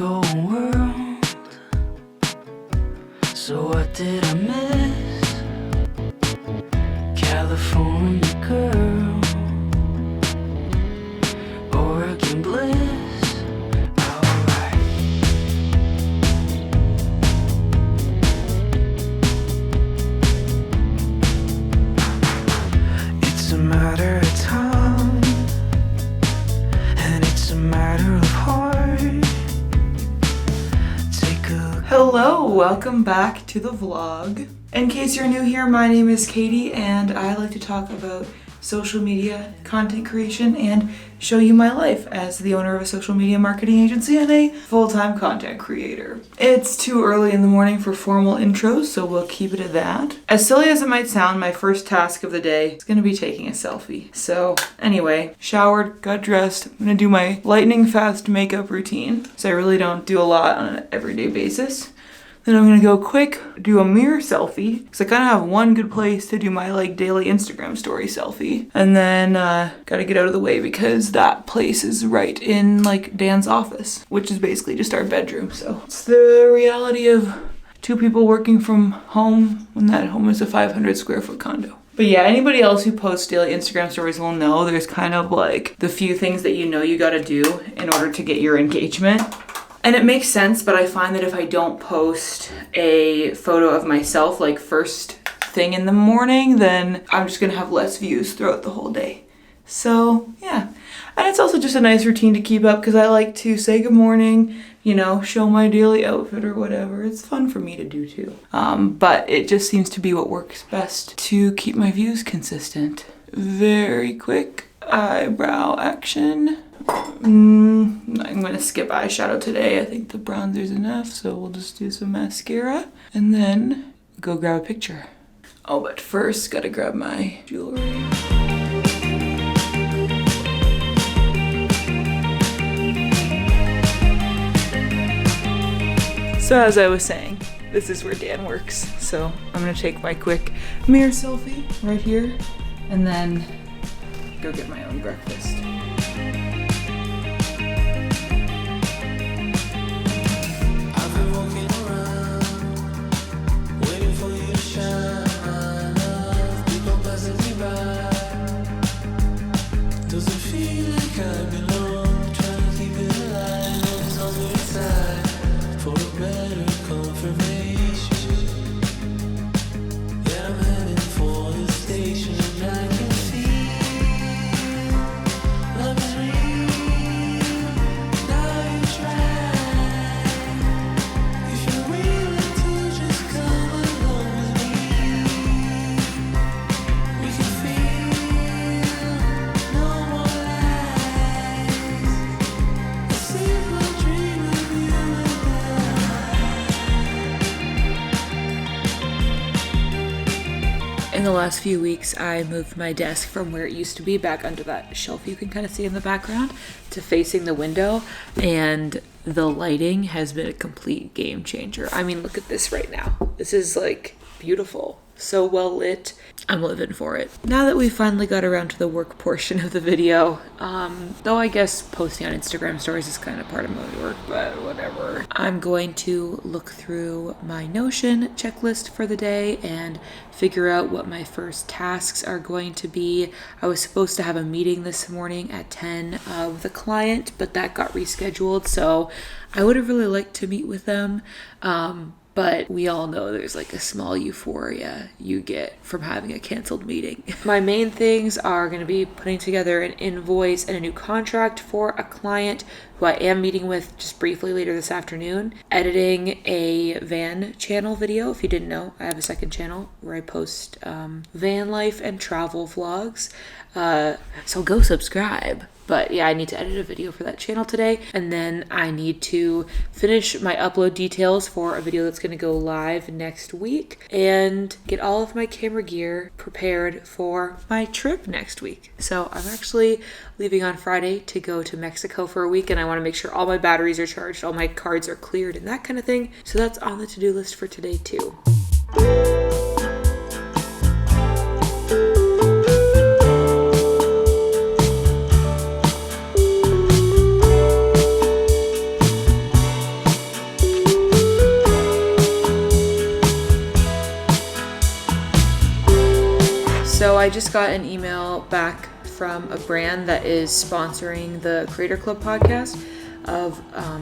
going world. So what did I miss? California girl, Oregon bliss. Alright. It's a matter of time, and it's a matter of heart. Hello, welcome back to the vlog. In case you're new here, my name is Katie and I like to talk about social media, content creation, and show you my life as the owner of a social media marketing agency and a full-time content creator. It's too early in the morning for formal intros, so we'll keep it at that. As silly as it might sound, my first task of the day is gonna be taking a selfie. So anyway, showered, got dressed, I'm gonna do my lightning fast makeup routine, so I really don't do a lot on an everyday basis. Then I'm gonna go quick, do a mirror selfie, because I kind of have one good place to do my daily Instagram story selfie. And then gotta get out of the way because that place is right in Dan's office, which is basically just our bedroom. So it's the reality of two people working from home when that home is a 500 square foot condo. But yeah, anybody else who posts daily Instagram stories will know there's kind of the few things that you gotta do in order to get your engagement. And it makes sense, but I find that if I don't post a photo of myself first thing in the morning, then I'm just gonna have less views throughout the whole day. So yeah, and it's also just a nice routine to keep up because I like to say good morning, show my daily outfit or whatever. It's fun for me to do too. But it just seems to be what works best to keep my views consistent. Very quick eyebrow action. I'm gonna skip eyeshadow today. I think the bronzer's enough, so we'll just do some mascara and then go grab a picture. Oh, but first gotta grab my jewelry. So as I was saying, this is where Dan works. So I'm gonna take my quick mirror selfie right here and then go get my own breakfast. In the last few weeks, I moved my desk from where it used to be back under that shelf you can kind of see in the background to facing the window, and the lighting has been a complete game changer. I mean, look at this right now. This is beautiful. So well lit. I'm living for it. Now that we finally got around to the work portion of the video, though I guess posting on Instagram stories is kind of part of my work, but whatever. I'm going to look through my Notion checklist for the day and figure out what my first tasks are going to be. I was supposed to have a meeting this morning at 10 with a client, but that got rescheduled, so I would have really liked to meet with them. But we all know there's a small euphoria you get from having a canceled meeting. My main things are going to be putting together an invoice and a new contract for a client who I am meeting with just briefly later this afternoon. Editing a van channel video. If you didn't know, I have a second channel where I post van life and travel vlogs. So go subscribe. But yeah, I need to edit a video for that channel today. And then I need to finish my upload details for a video that's going to go live next week and get all of my camera gear prepared for my trip next week. So I'm actually leaving on Friday to go to Mexico for a week, and I want to make sure all my batteries are charged, all my cards are cleared, and that kind of thing. So that's on the to-do list for today too. So I just got an email back from a brand that is sponsoring the Creator Club podcast of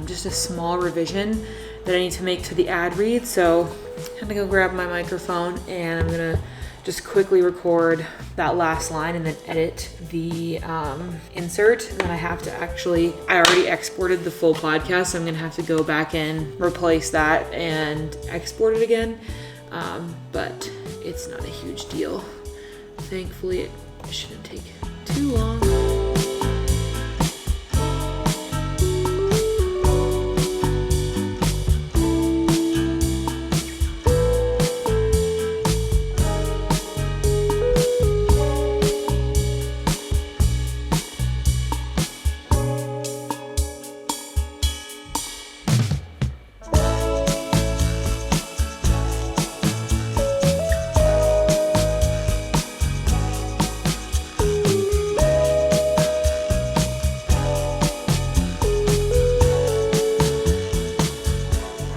just a small revision that I need to make to the ad read. So I'm gonna go grab my microphone and I'm gonna just quickly record that last line and then edit the insert. And then I already exported the full podcast, so I'm gonna have to go back and replace that and export it again. But it's not a huge deal. Thankfully, it shouldn't take too long.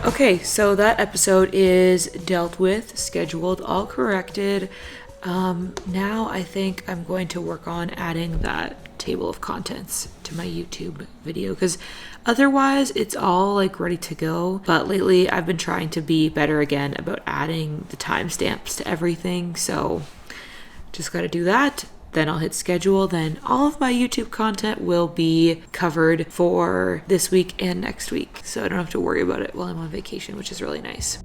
Okay, so that episode is dealt with, scheduled, all corrected. Now I think I'm going to work on adding that table of contents to my YouTube video, because otherwise it's all like ready to go. But lately I've been trying to be better again about adding the timestamps to everything. So just got to do that. Then I'll hit schedule. Then all of my YouTube content will be covered for this week and next week. So I don't have to worry about it while I'm on vacation, which is really nice.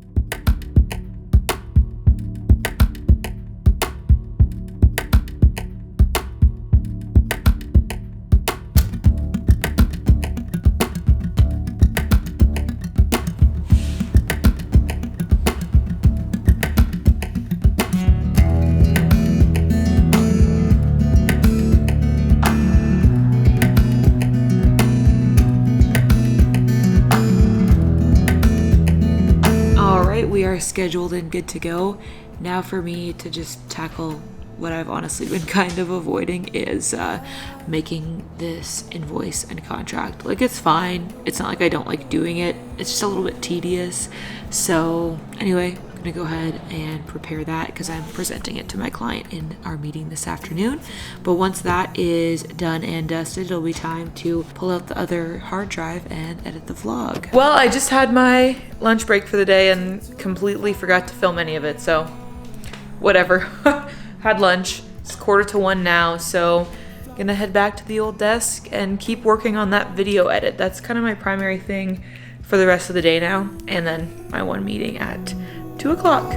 We are scheduled and good to go. Now for me to just tackle what I've honestly been kind of avoiding is making this invoice and contract. Like, it's fine. It's not like I don't like doing it. It's just a little bit tedious. So anyway, I'm gonna go ahead and prepare that because I'm presenting it to my client in our meeting this afternoon. But once that is done and dusted, it'll be time to pull out the other hard drive and edit the vlog. Well, I just had my lunch break for the day and completely forgot to film any of it, so whatever. Had lunch. It's 1:45 now, so gonna head back to the old desk and keep working on that video edit. That's kind of my primary thing for the rest of the day now, and then my one meeting at 2 o'clock.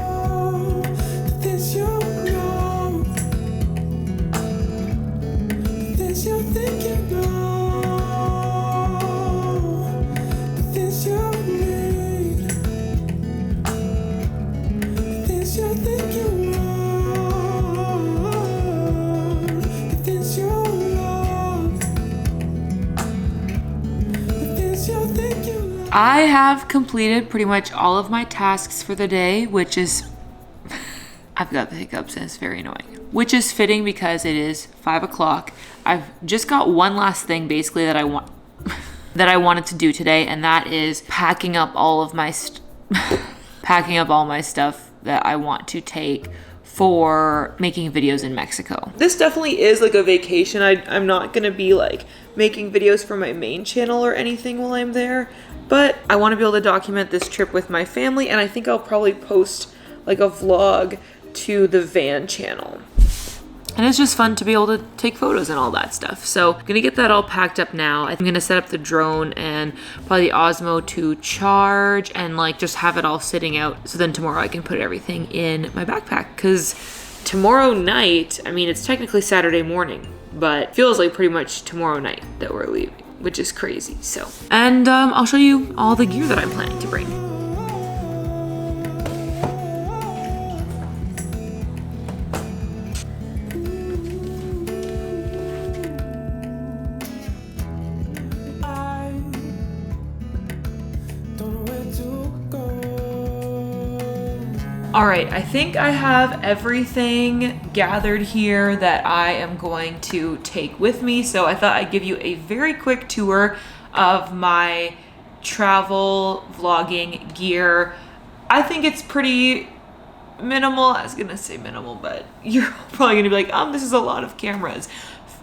I have completed pretty much all of my tasks for the day, which is, I've got the hiccups and it's very annoying, which is fitting because it is 5 o'clock. I've just got one last thing basically that I wanted to do today, and that is packing up all of my packing up all my stuff that I want to take for making videos in Mexico. This definitely is like a vacation. I'm not gonna be like making videos for my main channel or anything while I'm there, but I want to be able to document this trip with my family, and I think I'll probably post like a vlog to the van channel. And it's just fun to be able to take photos and all that stuff. So I'm gonna get that all packed up now. I'm gonna set up the drone and probably the Osmo to charge and like just have it all sitting out. So then tomorrow I can put everything in my backpack, because tomorrow night, I mean, it's technically Saturday morning, but feels like pretty much tomorrow night that we're leaving, which is crazy. So, and I'll show you all the gear that I'm planning to bring. All right, I think I have everything gathered here that I am going to take with me. So I thought I'd give you a very quick tour of my travel vlogging gear. I think it's pretty minimal. I was gonna say minimal, but you're probably gonna be like, this is a lot of cameras,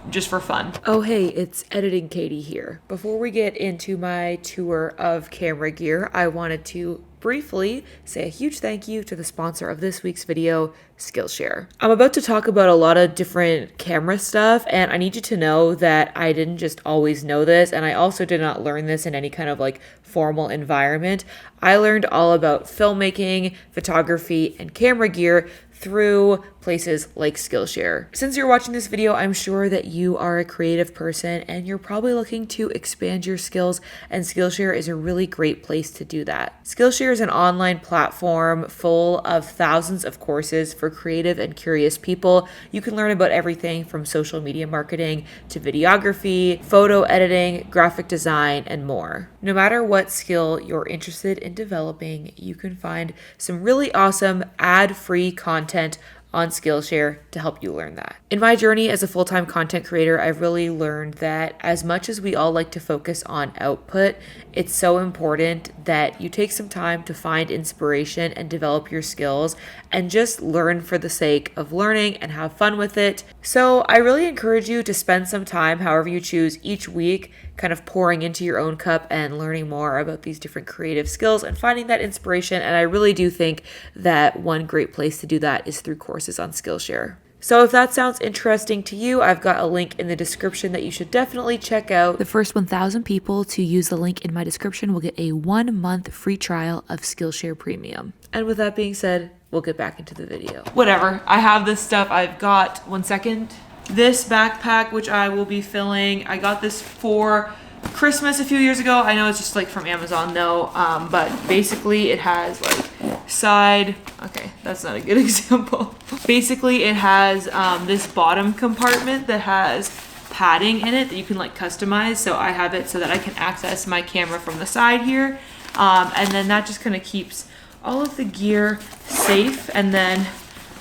just for fun. Oh hey, it's Editing Katie here. Before we get into my tour of camera gear, I wanted to briefly say a huge thank you to the sponsor of this week's video, Skillshare. I'm about to talk about a lot of different camera stuff, and I need you to know that I didn't just always know this, and I also did not learn this in any kind of like formal environment. I learned all about filmmaking, photography, and camera gear through places like Skillshare. Since you're watching this video, I'm sure that you are a creative person and you're probably looking to expand your skills, and Skillshare is a really great place to do that. Skillshare is an online platform full of thousands of courses for creative and curious people. You can learn about everything from social media marketing to videography, photo editing, graphic design, and more. No matter what skill you're interested in developing, you can find some really awesome ad-free content on Skillshare to help you learn that. In my journey as a full-time content creator, I've really learned that as much as we all like to focus on output, it's so important that you take some time to find inspiration and develop your skills and just learn for the sake of learning and have fun with it. So I really encourage you to spend some time, however you choose, each week kind of pouring into your own cup and learning more about these different creative skills and finding that inspiration. And I really do think that one great place to do that is through courses on Skillshare. So if that sounds interesting to you, I've got a link in the description that you should definitely check out. The first 1,000 people to use the link in my description will get a 1-month free trial of Skillshare Premium. And with that being said, we'll get back into the video. Whatever, I have this stuff. I've got, one second, this backpack, which I will be filling. I got this for Christmas a few years ago. I know it's just like from Amazon though, but basically it has like side, okay, that's not a good example. Basically it has this bottom compartment that has padding in it that you can like customize. So I have it so that I can access my camera from the side here. And then that just kind of keeps all of the gear safe. And then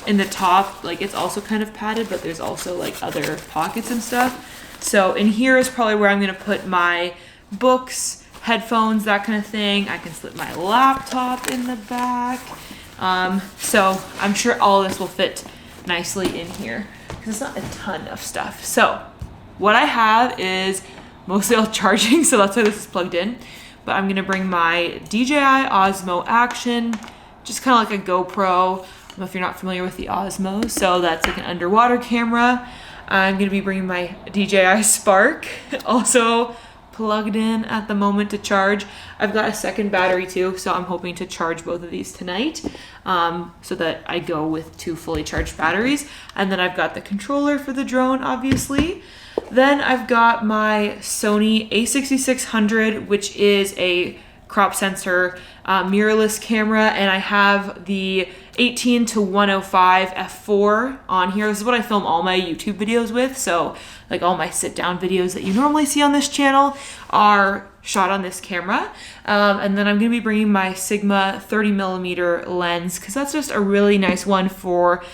in the top, like it's also kind of padded, but there's also like other pockets and stuff. So in here is probably where I'm gonna put my books, headphones, that kind of thing. I can slip my laptop in the back. So I'm sure all of this will fit nicely in here because it's not a ton of stuff. So what I have is mostly all charging, so that's why this is plugged in. But I'm gonna bring my DJI Osmo Action, just kind of like a GoPro. I don't know if you're not familiar with the Osmo, so that's like an underwater camera. I'm gonna be bringing my DJI Spark, also plugged in at the moment to charge. I've got a second battery too, so I'm hoping to charge both of these tonight so that I go with 2 fully charged batteries. And then I've got the controller for the drone, obviously. Then I've got my Sony a6600, which is a crop sensor mirrorless camera, and I have the 18-105 f4 on here. This is what I film all my YouTube videos with, so like all my sit down videos that you normally see on this channel are shot on this camera. And then I'm gonna be bringing my Sigma 30mm lens because that's just a really nice one for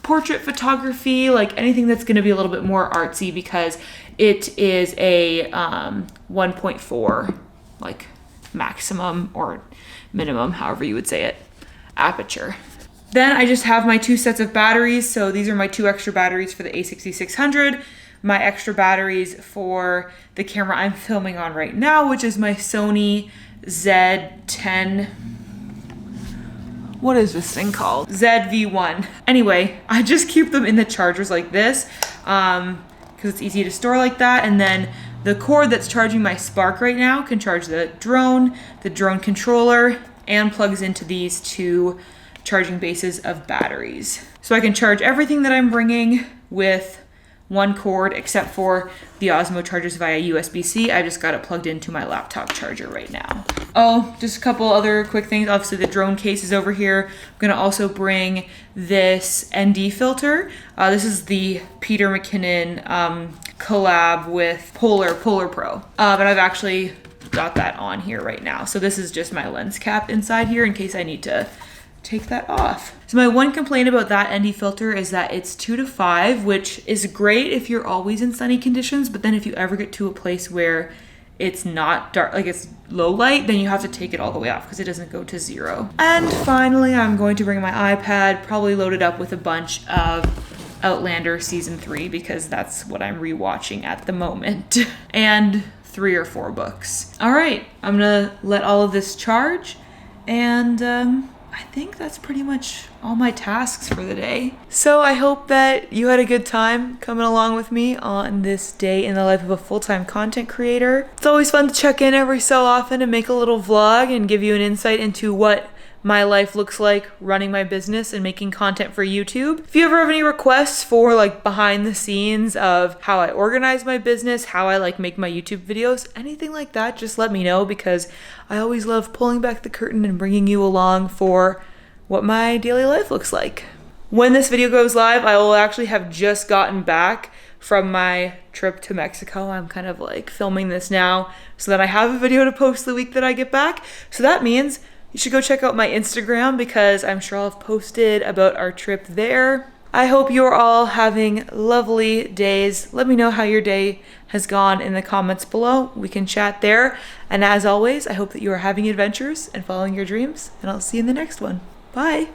portrait photography, like anything that's gonna be a little bit more artsy, because it is a 1.4 like maximum or minimum, however you would say it, aperture. Then I just have my 2 sets of batteries. So these are my 2 extra batteries for the a6600, my extra batteries for the camera I'm filming on right now, which is my Sony Z10. What is this thing called? ZV-1. Anyway, I just keep them in the chargers like this because it's easy to store like that. And then the cord that's charging my Spark right now can charge the drone controller, and plugs into these 2 charging bases of batteries. So I can charge everything that I'm bringing with 1 cord, except for the Osmo chargers via USB-C. I just got it plugged into my laptop charger right now. Oh, just a couple other quick things. Obviously the drone case is over here. I'm gonna also bring this ND filter. This is the Peter McKinnon collab with Polar Pro. But I've actually got that on here right now. So this is just my lens cap inside here in case I need to take that off. So my one complaint about that ND filter is that it's 2:5, which is great if you're always in sunny conditions, but then if you ever get to a place where it's not dark, like it's low light, then you have to take it all the way off because it doesn't go to 0. And finally, I'm going to bring my iPad, probably load it up with a bunch of Outlander season 3 because that's what I'm rewatching at the moment. And 3 or 4 books. All right, I'm gonna let all of this charge, and I think that's pretty much all my tasks for the day. So I hope that you had a good time coming along with me on this day in the life of a full-time content creator. It's always fun to check in every so often and make a little vlog and give you an insight into what my life looks like running my business and making content for YouTube. If you ever have any requests for like behind the scenes of how I organize my business, how I like make my YouTube videos, anything like that, just let me know because I always love pulling back the curtain and bringing you along for what my daily life looks like. When this video goes live, I will actually have just gotten back from my trip to Mexico. I'm kind of like filming this now so that I have a video to post the week that I get back. So that means you should go check out my Instagram because I'm sure I'll have posted about our trip there. I hope you're all having lovely days. Let me know how your day has gone in the comments below. We can chat there. And as always, I hope that you are having adventures and following your dreams, and I'll see you in the next one. Bye.